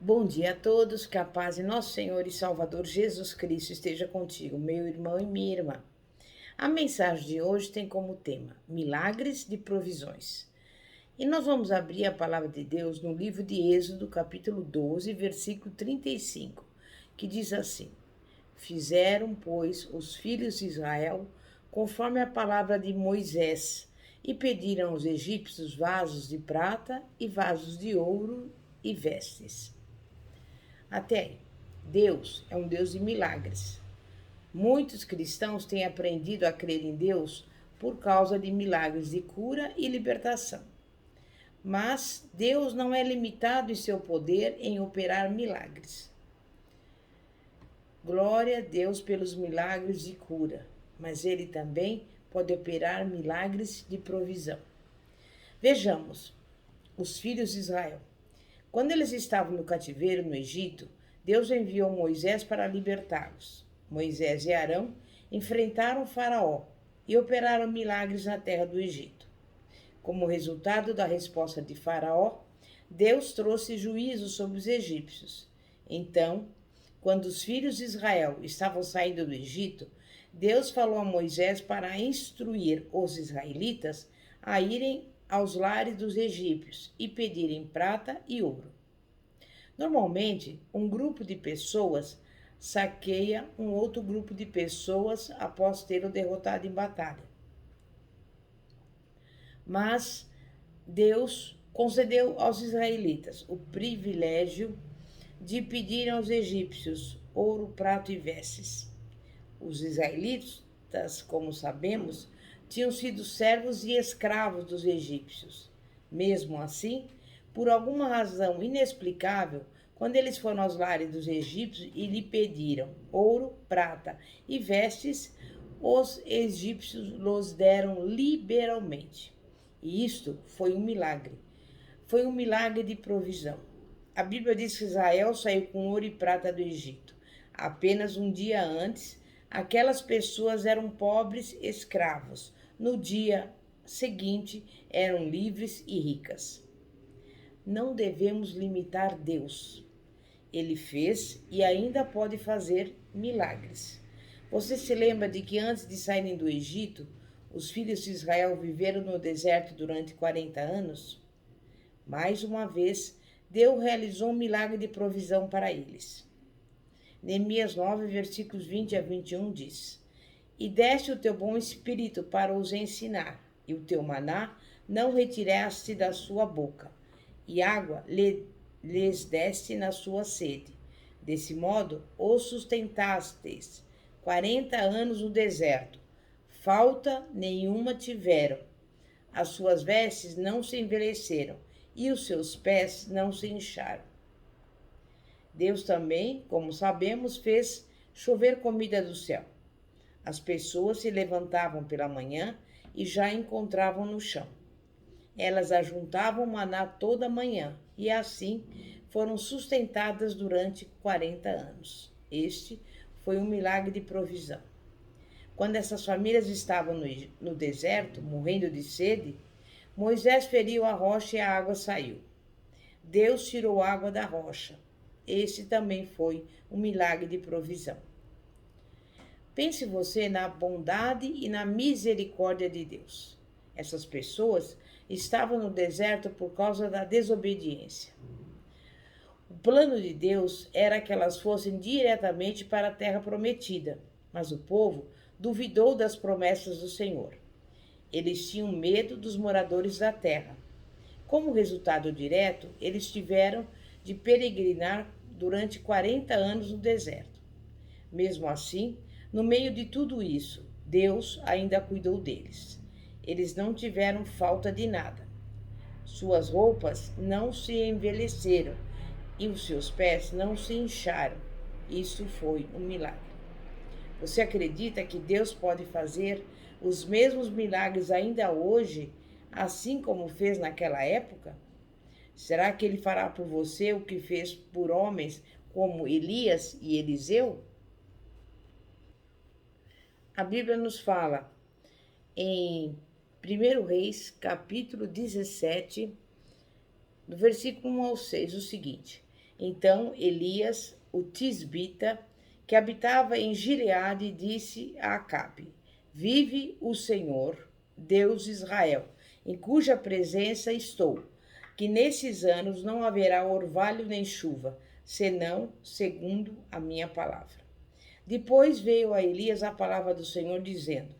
Bom dia a todos, que a paz de nosso Senhor e Salvador Jesus Cristo esteja contigo, meu irmão e minha irmã. A mensagem de hoje tem como tema Milagres de Provisões. E nós vamos abrir a palavra de Deus no livro de Êxodo, capítulo 12, versículo 35, que diz assim: Fizeram, pois, os filhos de Israel conforme a palavra de Moisés, e pediram aos egípcios vasos de prata e vasos de ouro e vestes. Até aí, Deus é um Deus de milagres. Muitos cristãos têm aprendido a crer em Deus por causa de milagres de cura e libertação. Mas Deus não é limitado em seu poder em operar milagres. Glória a Deus pelos milagres de cura, mas Ele também pode operar milagres de provisão. Vejamos os filhos de Israel. Quando eles estavam no cativeiro no Egito, Deus enviou Moisés para libertá-los. Moisés e Arão enfrentaram Faraó e operaram milagres na terra do Egito. Como resultado da resposta de Faraó, Deus trouxe juízo sobre os egípcios. Então, quando os filhos de Israel estavam saindo do Egito, Deus falou a Moisés para instruir os israelitas a irem aos lares dos egípcios e pedirem prata e ouro. Normalmente, um grupo de pessoas saqueia um outro grupo de pessoas após tê-lo derrotado em batalha. Mas Deus concedeu aos israelitas o privilégio de pedir aos egípcios ouro, prato e vestes. Os israelitas, como sabemos, tinham sido servos e escravos dos egípcios. Mesmo assim, por alguma razão inexplicável, quando eles foram aos lares dos egípcios e lhe pediram ouro, prata e vestes, os egípcios los deram liberalmente. E isto foi um milagre. Foi um milagre de provisão. A Bíblia diz que Israel saiu com ouro e prata do Egito. Apenas um dia antes, aquelas pessoas eram pobres escravos. No dia seguinte, eram livres e ricas. Não devemos limitar Deus. Ele fez e ainda pode fazer milagres. Você se lembra de que antes de saírem do Egito, os filhos de Israel viveram no deserto durante 40 anos? Mais uma vez, Deus realizou um milagre de provisão para eles. Neemias 9, versículos 20 a 21 diz: E deste o teu bom espírito para os ensinar, e o teu maná não retiraste da sua boca, e água lhes deste na sua sede. Desse modo, os sustentastes 40 anos no deserto. Falta nenhuma tiveram. As suas vestes não se envelheceram, e os seus pés não se incharam. Deus também, como sabemos, fez chover comida do céu. As pessoas se levantavam pela manhã e já encontravam no chão. Elas ajuntavam maná toda manhã e assim foram sustentadas durante 40 anos. Este foi um milagre de provisão. Quando essas famílias estavam no deserto, morrendo de sede, Moisés feriu a rocha e a água saiu. Deus tirou a água da rocha. Este também foi um milagre de provisão. Pense você na bondade e na misericórdia de Deus. Essas pessoas estavam no deserto por causa da desobediência. O plano de Deus era que elas fossem diretamente para a terra prometida, mas o povo duvidou das promessas do Senhor. Eles tinham medo dos moradores da terra. Como resultado direto, eles tiveram de peregrinar durante 40 anos no deserto. Mesmo assim, no meio de tudo isso, Deus ainda cuidou deles. Eles não tiveram falta de nada. Suas roupas não se envelheceram e os seus pés não se incharam. Isso foi um milagre. Você acredita que Deus pode fazer os mesmos milagres ainda hoje, assim como fez naquela época? Será que Ele fará por você o que fez por homens como Elias e Eliseu? A Bíblia nos fala em 1 Reis, capítulo 17, do versículo 1 ao 6, o seguinte: Então Elias, o tisbita, que habitava em Gileade, disse a Acabe: Vive o Senhor, Deus de Israel, em cuja presença estou, que nesses anos não haverá orvalho nem chuva, senão segundo a minha palavra. Depois veio a Elias a palavra do Senhor, dizendo: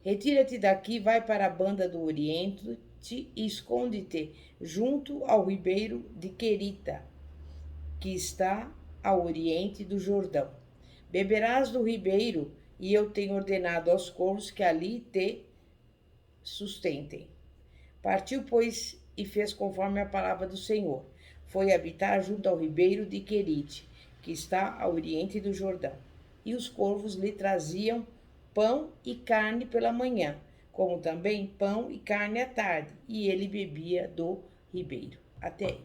Retira-te daqui, vai para a banda do Oriente e esconde-te junto ao ribeiro de Querita, que está ao oriente do Jordão. Beberás do ribeiro, e eu tenho ordenado aos corvos que ali te sustentem. Partiu, pois, e fez conforme a palavra do Senhor. Foi habitar junto ao ribeiro de Querite, que está ao oriente do Jordão. E os corvos lhe traziam pão e carne pela manhã, como também pão e carne à tarde, e ele bebia do ribeiro. Até aí.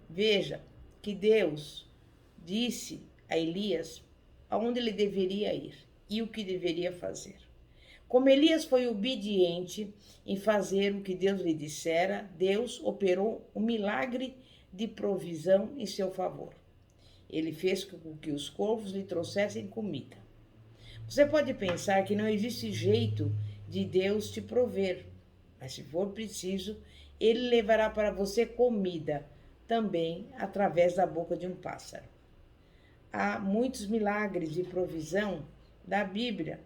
Veja que Deus disse a Elias aonde ele deveria ir e o que deveria fazer. Como Elias foi obediente em fazer o que Deus lhe dissera, Deus operou um milagre de provisão em seu favor. Ele fez com que os corvos lhe trouxessem comida. Você pode pensar que não existe jeito de Deus te prover, mas se for preciso, ele levará para você comida, também através da boca de um pássaro. Há muitos milagres de provisão da Bíblia.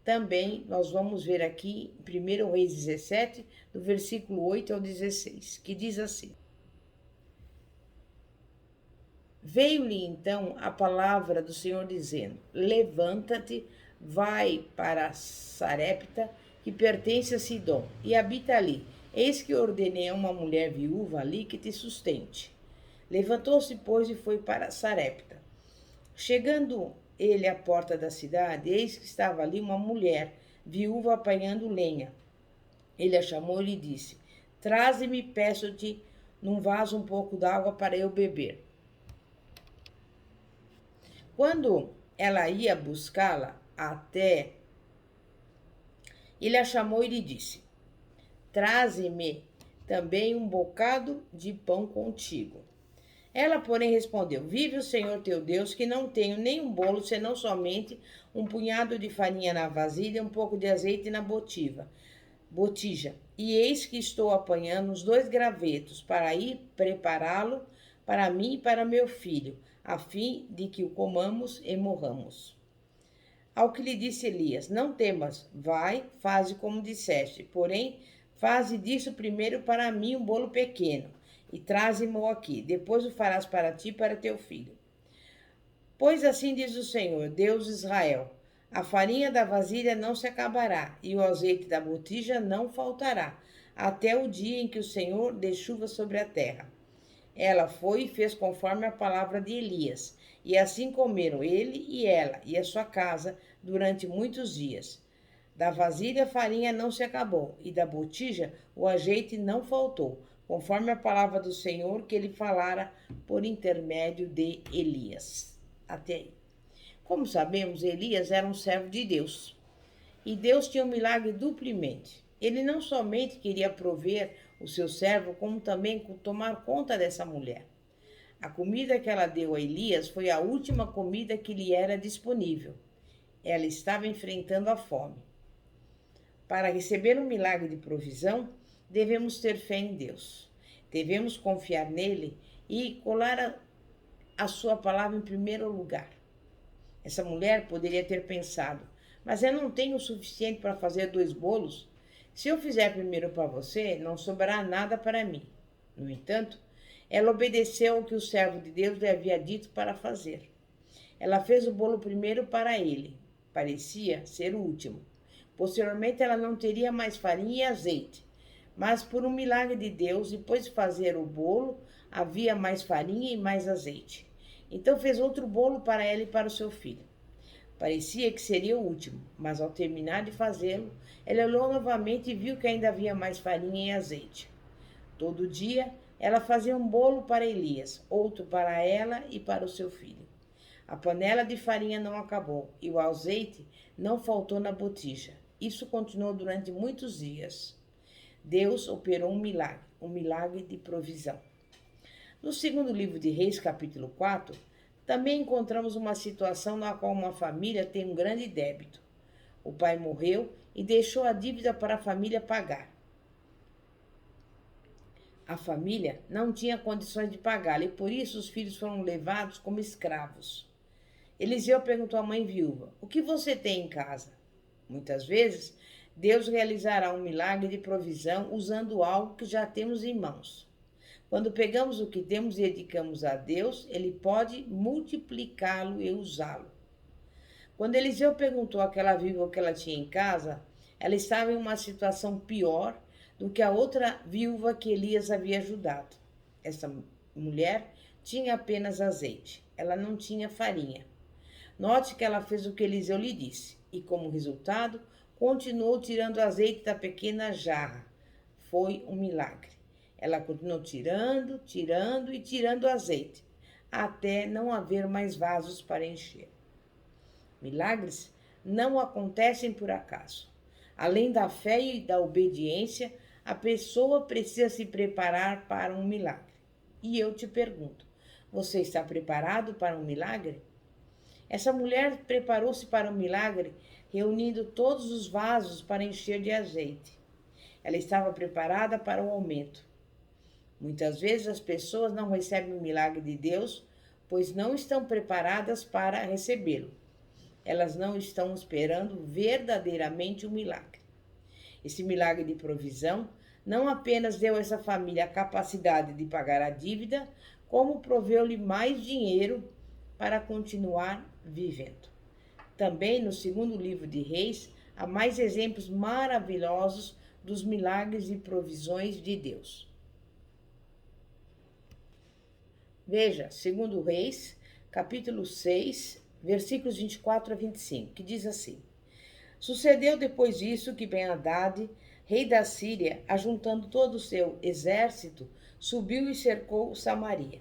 Também nós vamos ver aqui em 1 Reis 17, do versículo 8 ao 16, que diz assim: Veio-lhe então a palavra do Senhor dizendo: Levanta-te, vai para Sarepta, que pertence a Sidom, e habita ali. Eis que ordenei a uma mulher viúva ali que te sustente. Levantou-se, pois, e foi para Sarepta. Chegando ele à porta da cidade, eis que estava ali uma mulher viúva apanhando lenha. Ele a chamou e lhe disse: Traze-me, peço-te, num vaso um pouco d'água para eu beber. Quando ela ia buscá-la até, ele a chamou e lhe disse: Traze-me também um bocado de pão contigo. Ela, porém, respondeu: Vive o Senhor teu Deus, que não tenho nem um bolo, senão somente um punhado de farinha na vasilha e um pouco de azeite na botija. E eis que estou apanhando os 2 gravetos para ir prepará-lo para mim e para meu filho, a fim de que o comamos e morramos. Ao que lhe disse Elias: Não temas, vai, faze como disseste, porém, faze disso primeiro para mim um bolo pequeno, e traze-mo aqui, depois o farás para ti e para teu filho. Pois assim diz o Senhor, Deus de Israel: a farinha da vasilha não se acabará, e o azeite da botija não faltará, até o dia em que o Senhor dê chuva sobre a terra. Ela foi e fez conforme a palavra de Elias, e assim comeram ele e ela e a sua casa durante muitos dias. Da vasilha a farinha não se acabou, e da botija o azeite não faltou, conforme a palavra do Senhor que ele falara por intermédio de Elias. Até aí. Como sabemos, Elias era um servo de Deus. E Deus tinha um milagre duplamente. Ele não somente queria prover o seu servo, como também tomar conta dessa mulher. A comida que ela deu a Elias foi a última comida que lhe era disponível. Ela estava enfrentando a fome. Para receber um milagre de provisão, devemos ter fé em Deus. Devemos confiar nele e colar a sua palavra em primeiro lugar. Essa mulher poderia ter pensado: mas eu não tenho o suficiente para fazer 2 bolos. Se eu fizer primeiro para você, não sobrará nada para mim. No entanto, ela obedeceu ao que o servo de Deus lhe havia dito para fazer. Ela fez o bolo primeiro para ele. Parecia ser o último. Posteriormente, ela não teria mais farinha e azeite. Mas por um milagre de Deus, depois de fazer o bolo, havia mais farinha e mais azeite. Então fez outro bolo para ela e para o seu filho. Parecia que seria o último, mas ao terminar de fazê-lo, ela olhou novamente e viu que ainda havia mais farinha e azeite. Todo dia, ela fazia um bolo para Elias, outro para ela e para o seu filho. A panela de farinha não acabou e o azeite não faltou na botija. Isso continuou durante muitos dias. Deus operou um milagre de provisão. No segundo livro de Reis, capítulo 4, também encontramos uma situação na qual uma família tem um grande débito. O pai morreu e deixou a dívida para a família pagar. A família não tinha condições de pagá-la e por isso os filhos foram levados como escravos. Eliseu perguntou à mãe viúva: "O que você tem em casa?" Muitas vezes, Deus realizará um milagre de provisão usando algo que já temos em mãos. Quando pegamos o que temos e dedicamos a Deus, Ele pode multiplicá-lo e usá-lo. Quando Eliseu perguntou àquela viúva o que ela tinha em casa, ela estava em uma situação pior do que a outra viúva que Elias havia ajudado. Essa mulher tinha apenas azeite, ela não tinha farinha. Note que ela fez o que Eliseu lhe disse e, como resultado, continuou tirando azeite da pequena jarra. Foi um milagre. Ela continuou tirando, tirando e tirando azeite, até não haver mais vasos para encher. Milagres não acontecem por acaso. Além da fé e da obediência, a pessoa precisa se preparar para um milagre. E eu te pergunto, você está preparado para um milagre? Essa mulher preparou-se para o milagre, reunindo todos os vasos para encher de azeite. Ela estava preparada para o aumento. Muitas vezes as pessoas não recebem o milagre de Deus, pois não estão preparadas para recebê-lo. Elas não estão esperando verdadeiramente o milagre. Esse milagre de provisão não apenas deu a essa família a capacidade de pagar a dívida, como proveu-lhe mais dinheiro para continuar vivendo. Também no segundo livro de Reis, há mais exemplos maravilhosos dos milagres e provisões de Deus. Veja, segundo Reis, capítulo 6, versículos 24 a 25, que diz assim: Sucedeu depois disso que Ben-Hadad, rei da Síria, ajuntando todo o seu exército, subiu e cercou Samaria.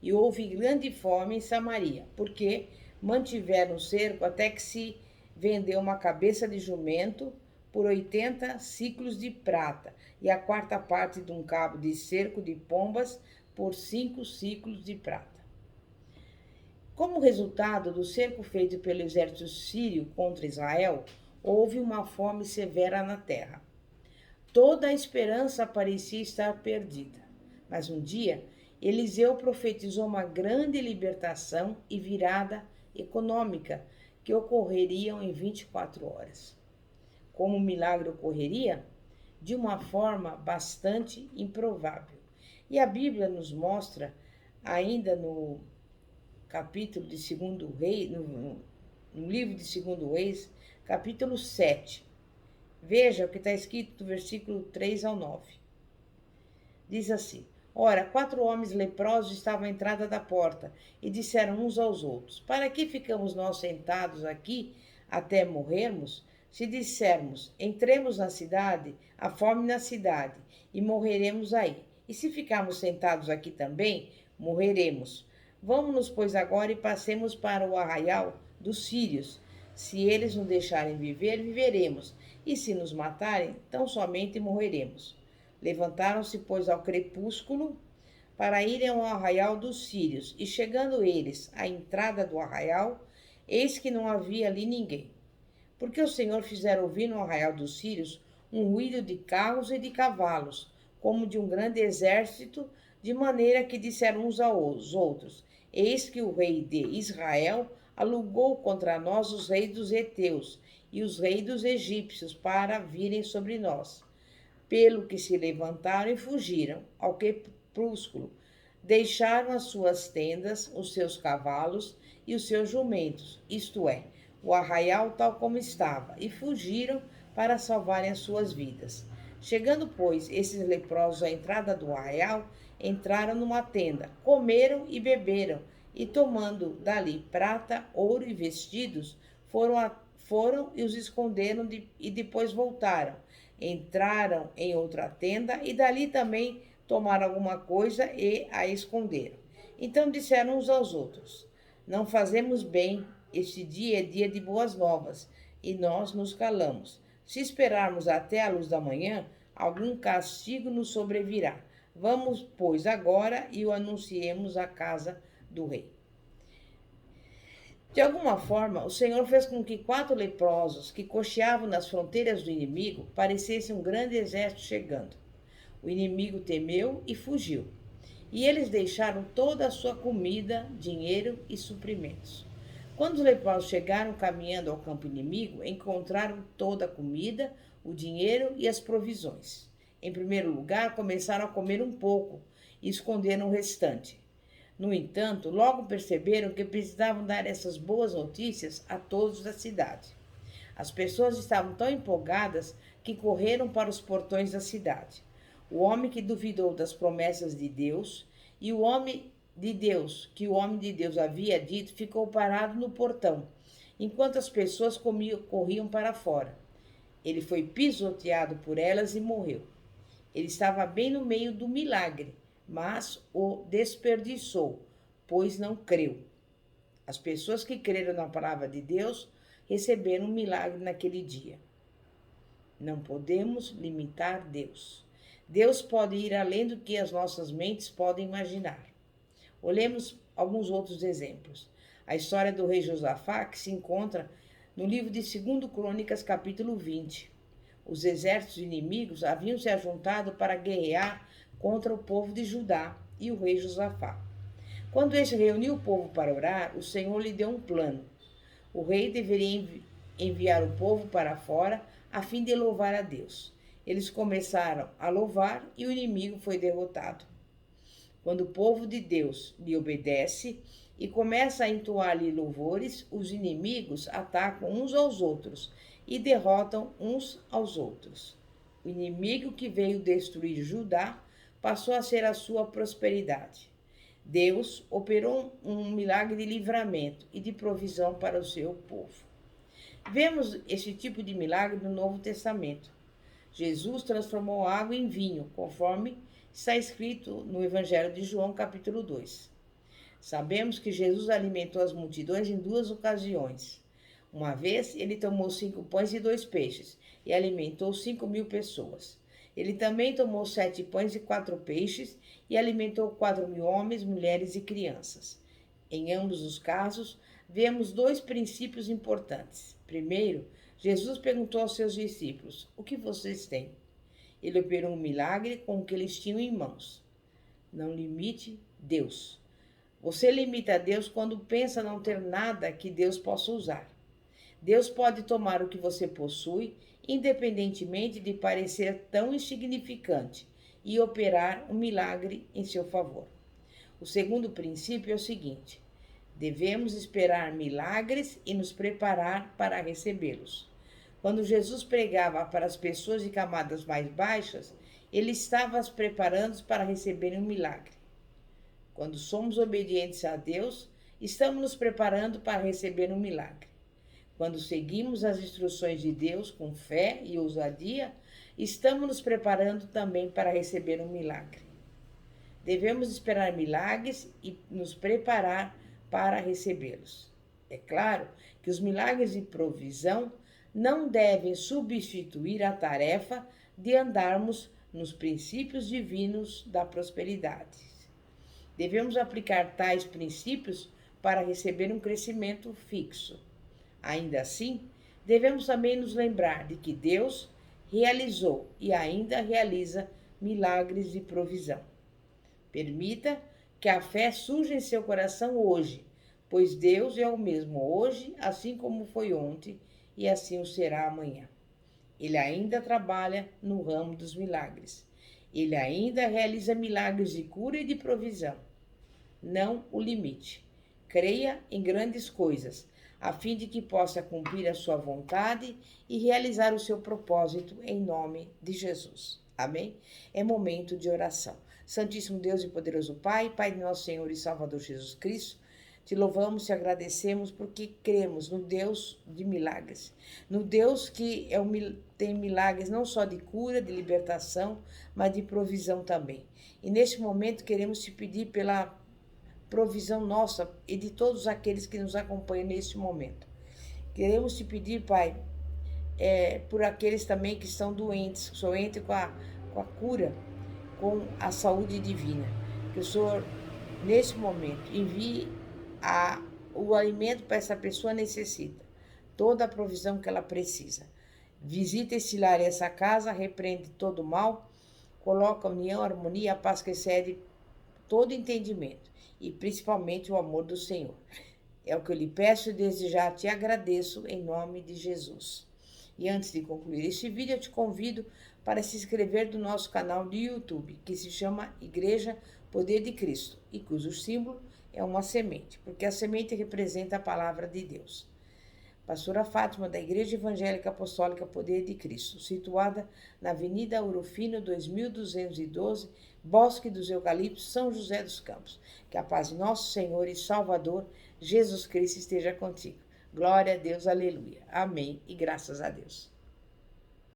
E houve grande fome em Samaria, porque mantiveram o cerco até que se vendeu uma cabeça de jumento por 80 siclos de prata, e a quarta parte de um cabo de cerco de pombas por 5 siclos de prata. Como resultado do cerco feito pelo exército sírio contra Israel, houve uma fome severa na terra. Toda a esperança parecia estar perdida. Mas um dia, Eliseu profetizou uma grande libertação e virada econômica que ocorreriam em 24 horas. Como o milagre ocorreria? De uma forma bastante improvável. E a Bíblia nos mostra, ainda no capítulo de 2 Reis, no livro de 2 Reis, capítulo 7. Veja o que está escrito do versículo 3 ao 9. Diz assim: Ora, 4 homens leprosos estavam à entrada da porta e disseram uns aos outros: Para que ficamos nós sentados aqui até morrermos? Se dissermos, entremos na cidade, há fome na cidade, e morreremos aí. E se ficarmos sentados aqui também, morreremos. Vamos-nos, pois, agora e passemos para o arraial dos sírios. Se eles nos deixarem viver, viveremos, e se nos matarem, tão somente morreremos. Levantaram-se, pois, ao crepúsculo para irem ao arraial dos sírios, e chegando eles à entrada do arraial, eis que não havia ali ninguém. Porque o Senhor fizera ouvir no arraial dos sírios um ruído de carros e de cavalos, como de um grande exército, de maneira que disseram uns aos outros: Eis que o rei de Israel alugou contra nós os reis dos heteus e os reis dos egípcios para virem sobre nós. Pelo que se levantaram e fugiram ao crepúsculo, deixaram as suas tendas, os seus cavalos e os seus jumentos, isto é, o arraial tal como estava, e fugiram para salvarem as suas vidas. Chegando, pois, esses leprosos à entrada do arraial, entraram numa tenda, comeram e beberam, e tomando dali prata, ouro e vestidos, foram e os esconderam e depois voltaram. Entraram em outra tenda e dali também tomaram alguma coisa e a esconderam. Então disseram uns aos outros: Não fazemos bem, este dia é dia de boas novas, e nós nos calamos. Se esperarmos até a luz da manhã, algum castigo nos sobrevirá. Vamos, pois, agora e o anunciemos à casa do rei. De alguma forma, o Senhor fez com que 4 leprosos que cocheavam nas fronteiras do inimigo parecessem um grande exército chegando. O inimigo temeu e fugiu. E eles deixaram toda a sua comida, dinheiro e suprimentos. Quando os leprosos chegaram caminhando ao campo inimigo, encontraram toda a comida, o dinheiro e as provisões. Em primeiro lugar, começaram a comer um pouco e esconderam o restante. No entanto, logo perceberam que precisavam dar essas boas notícias a todos da cidade. As pessoas estavam tão empolgadas que correram para os portões da cidade. O homem que duvidou das promessas de Deus e o homem de Deus, que o homem de Deus havia dito, ficou parado no portão, enquanto as pessoas corriam para fora. Ele foi pisoteado por elas e morreu. Ele estava bem no meio do milagre, mas o desperdiçou, pois não creu. As pessoas que creram na palavra de Deus receberam um milagre naquele dia. Não podemos limitar Deus. Deus pode ir além do que as nossas mentes podem imaginar. Olhemos alguns outros exemplos. A história do rei Josafá, que se encontra no livro de 2 Crônicas, capítulo 20. Os exércitos inimigos haviam se ajuntado para guerrear contra o povo de Judá e o rei Josafá. Quando este reuniu o povo para orar, o Senhor lhe deu um plano. O rei deveria enviar o povo para fora a fim de louvar a Deus. Eles começaram a louvar e o inimigo foi derrotado. Quando o povo de Deus lhe obedece e começa a entoar-lhe louvores, os inimigos atacam uns aos outros e derrotam uns aos outros. O inimigo que veio destruir Judá passou a ser a sua prosperidade. Deus operou um milagre de livramento e de provisão para o seu povo. Vemos esse tipo de milagre no Novo Testamento. Jesus transformou a água em vinho, conforme está escrito no Evangelho de João, capítulo 2. Sabemos que Jesus alimentou as multidões em 2 ocasiões. Uma vez, ele tomou 5 pães e 2 peixes e alimentou 5.000 pessoas. Ele também tomou 7 pães e 4 peixes e alimentou 4.000 homens, mulheres e crianças. Em ambos os casos, vemos 2 princípios importantes. Primeiro, Jesus perguntou aos seus discípulos: o que vocês têm? Ele operou um milagre com o que eles tinham em mãos. Não limite Deus. Você limita Deus quando pensa não ter nada que Deus possa usar. Deus pode tomar o que você possui, independentemente de parecer tão insignificante, e operar um milagre em seu favor. O segundo princípio é o seguinte: devemos esperar milagres e nos preparar para recebê-los. Quando Jesus pregava para as pessoas de camadas mais baixas, ele estava as preparando para receberem um milagre. Quando somos obedientes a Deus, estamos nos preparando para receber um milagre. Quando seguimos as instruções de Deus com fé e ousadia, estamos nos preparando também para receber um milagre. Devemos esperar milagres e nos preparar para recebê-los. É claro que os milagres de provisão não devem substituir a tarefa de andarmos nos princípios divinos da prosperidade. Devemos aplicar tais princípios para receber um crescimento fixo. Ainda assim, devemos também nos lembrar de que Deus realizou e ainda realiza milagres de provisão. Permita que a fé surja em seu coração hoje, pois Deus é o mesmo hoje, assim como foi ontem, e assim o será amanhã. Ele ainda trabalha no ramo dos milagres. Ele ainda realiza milagres de cura e de provisão. Não o limite. Creia em grandes coisas, a fim de que possa cumprir a sua vontade e realizar o seu propósito em nome de Jesus. Amém? É momento de oração. Santíssimo Deus e poderoso Pai, Pai de nosso Senhor e Salvador Jesus Cristo, te louvamos e agradecemos porque cremos no Deus de milagres, no Deus que tem milagres não só de cura, de libertação, mas de provisão também. E neste momento queremos te pedir pela provisão nossa e de todos aqueles que nos acompanham neste momento. Queremos te pedir, Pai, por aqueles também que estão doentes com a cura, com a saúde divina. Que o Senhor, nesse momento, envie o alimento para essa pessoa necessita, toda a provisão que ela precisa. Visita esse lar e essa casa, repreende todo o mal, coloca a união, a harmonia, a paz que excede todo entendimento e principalmente o amor do Senhor. É o que eu lhe peço e desde já te agradeço em nome de Jesus. E antes de concluir este vídeo, eu te convido para se inscrever no nosso canal de YouTube, que se chama Igreja Poder de Cristo e cujo símbolo é uma semente, porque a semente representa a palavra de Deus. Pastora Fátima, da Igreja Evangélica Apostólica Poder de Cristo, situada na Avenida Ouro Fino, 2212, Bosque dos Eucaliptos, São José dos Campos. Que a paz de nosso Senhor e Salvador, Jesus Cristo, esteja contigo. Glória a Deus, aleluia. Amém e graças a Deus.